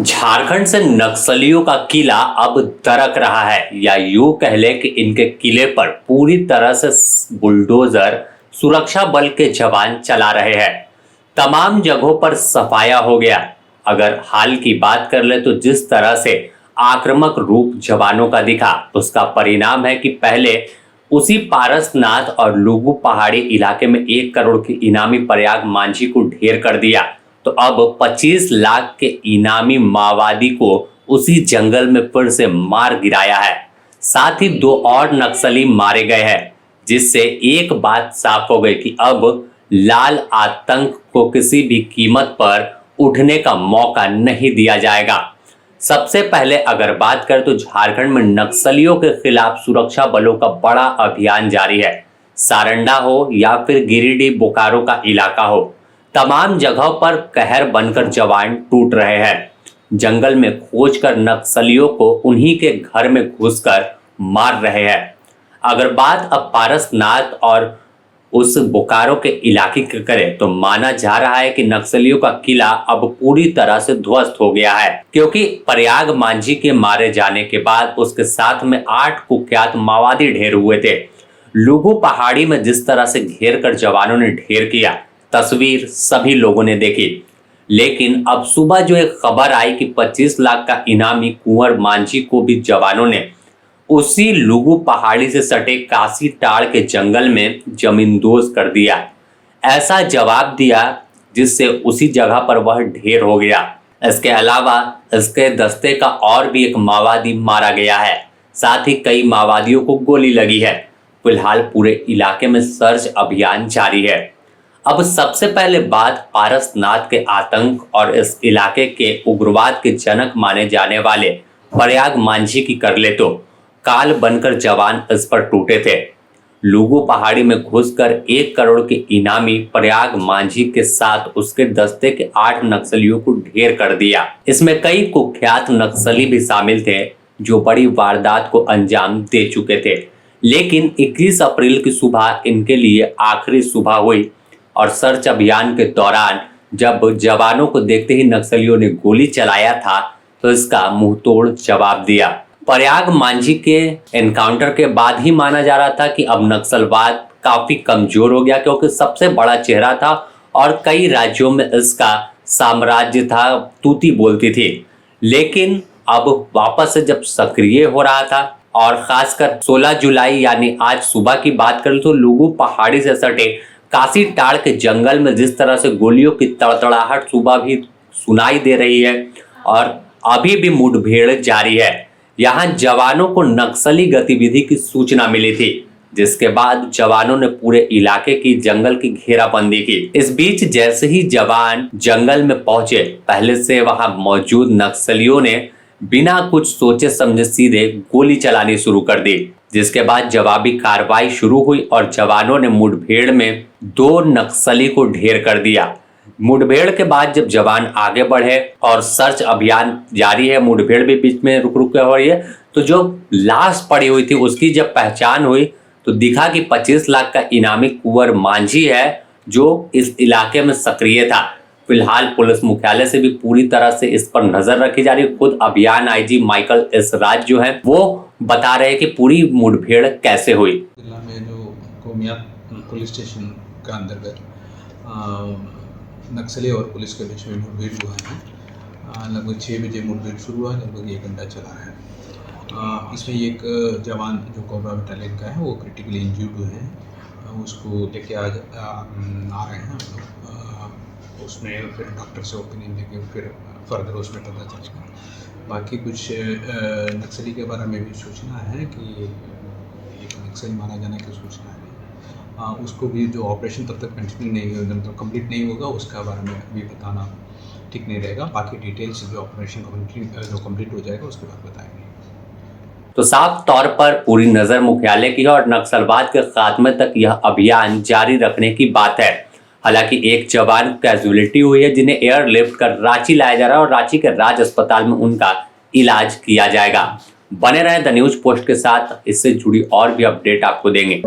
झारखंड से नक्सलियों का किला अब दरक रहा है, या यूं कह ले कि इनके किले पर पूरी तरह से बुलडोजर सुरक्षा बल के जवान चला रहे हैं। तमाम जगहों पर सफाया हो गया। अगर हाल की बात कर ले तो जिस तरह से आक्रामक रूप जवानों का दिखा, उसका परिणाम है कि पहले उसी पारसनाथ और लुगु पहाड़ी इलाके में 1 करोड़ की इनामी प्रयाग मांझी को ढेर कर दिया, तो अब 25 लाख के इनामी माओवादी को उसी जंगल में फिर से मार गिराया है। साथ ही 2 और नक्सली मारे गए हैं, जिससे एक बात साफ हो गई कि अब लाल आतंक को किसी भी कीमत पर उठने का मौका नहीं दिया जाएगा। सबसे पहले अगर बात करें तो झारखंड में नक्सलियों के खिलाफ सुरक्षा बलों का बड़ा अभियान जारी है। सारंडा हो या फिर गिरिडीह बोकारो का इलाका हो, तमाम जगहों पर कहर बनकर जवान टूट रहे हैं। जंगल में खोजकर नक्सलियों को उन्हीं के घर में घुसकर मार रहे हैं। अगर बात अब पारसनाथ और उस बोकारो के इलाके की करें तो माना जा रहा है कि नक्सलियों का किला अब पूरी तरह से ध्वस्त हो गया है, क्योंकि प्रयाग मांझी के मारे जाने के बाद उसके साथ में 8 कुख्यात माओवादी ढेर हुए थे। लुगु पहाड़ी में जिस तरह से घेर कर जवानों ने ढेर किया, तस्वीर सभी लोगों ने देखी। लेकिन अब सुबह जो एक खबर आई कि 25 लाख का इनामी कुंवर मांझी को भी जवानों ने उसी लुगु पहाड़ी से सटे काशी टाड़ के जंगल में जमींदोज कर दिया। ऐसा जवाब दिया जिससे उसी जगह पर वह ढेर हो गया। इसके अलावा इसके दस्ते का और भी एक माओवादी मारा गया है। साथ ही कई माओवादियों को गोली लगी है। फिलहाल पूरे इलाके में सर्च अभियान जारी है। अब सबसे पहले बात पारसनाथ के आतंक और इस इलाके के उग्रवाद के जनक माने जाने वाले प्रयाग मांझी की कर ले तो काल बनकर जवान इस पर टूटे थे। लुगु पहाड़ी में घुसकर 1 करोड़ के इनामी प्रयाग मांझी के साथ उसके दस्ते के 8 नक्सलियों को ढेर कर दिया। इसमें कई कुख्यात नक्सली भी शामिल थे जो बड़ी वारदात को अंजाम दे चुके थे। लेकिन 21 अप्रैल की सुबह इनके लिए आखिरी सुबह हुई और सर्च अभियान के दौरान जब जवानों को देखते ही नक्सलियों ने गोली चलाया था तो इसका मुंहतोड़ जवाब दिया। प्रयाग मांझी के एनकाउंटर के बाद ही माना जा रहा था कि अब नक्सलवाद काफी कमजोर हो गया, क्योंकि सबसे बड़ा चेहरा था और कई राज्यों में इसका साम्राज्य था, तूती बोलती थी। लेकिन अब वापस से जब सक्रिय हो रहा था और खासकर 16 जुलाई यानी आज सुबह की बात करें तो लुगु पहाड़ी से सटे काशी टाड़ के जंगल में जिस तरह से गोलियों की तड़तड़ाहट सुबह भी सुनाई दे रही है और अभी भी मुठभेड़ जारी है। यहाँ जवानों को नक्सली गतिविधि की सूचना मिली थी, जिसके बाद जवानों ने पूरे इलाके की जंगल की घेराबंदी की। इस बीच जैसे ही जवान जंगल में पहुंचे, पहले से वहां मौजूद नक्सलियों ने बिना कुछ सोचे समझे सीधे गोली चलानी शुरू कर दी, जिसके बाद जवाबी कार्रवाई शुरू हुई और जवानों ने मुठभेड़ में 2 नक्सली को ढेर कर दिया। मुठभेड़ के बाद जब जवान आगे बढ़े और सर्च अभियान जारी है, मुठभेड़ भी बीच में रुक रुक हो रही है, तो जो लाश पड़ी हुई थी उसकी जब पहचान हुई तो दिखा कि 25 लाख का इनामी कुंवर मांझी है जो इस इलाके में सक्रिय था। फिलहाल पुलिस मुख्यालय से भी पूरी तरह से इस पर नजर रखी जा रही है। खुद अभियान आईजी माइकल एस राज जो है वो बता रहे हैं कि पूरी मुठभेड़ कैसे हुई। जिला में जो कोमिया पुलिस स्टेशन का अंतर्गत नक्सली और पुलिस के बीच में मुठभेड़ हुआ है। लगभग 6 बजे मुठभेड़ शुरू हुआ, लगभग 1 घंटा चला है। इसमें एक जवान जो कोबरा बटालियन का है वो क्रिटिकली इंजर्ड हुए हैं, उसको लेके आज आ रहे हैं हम लोग। उसमें फिर डॉक्टर से ओपिनियन लेके फिर फर्दर उसमें पता चलेगा। बाकी कुछ नक्सली के बारे में भी सूचना है कि एक नक्सली मारा जाने की सूचना है। उसको भी जो ऑपरेशन तब तक कंटिन्यू नहीं होगा, मतलब कंप्लीट नहीं होगा, उसका बारे में भी बताना ठीक नहीं रहेगा। बाकी डिटेल्स जो ऑपरेशन जो कंप्लीट हो जाएगा उसके बाद बताएंगे। तो साफ तौर पर पूरी नजर मुख्यालय की है और नक्सलवाद के खात्मे तक यह अभियान जारी रखने की बात है। हालांकि एक जवान कैजुअलिटी हुई है जिन्हें एयरलिफ्ट कर रांची लाया जा रहा है और रांची के राज अस्पताल में उनका इलाज किया जाएगा। बने रहें द न्यूज पोस्ट के साथ, इससे जुड़ी और भी अपडेट आपको देंगे।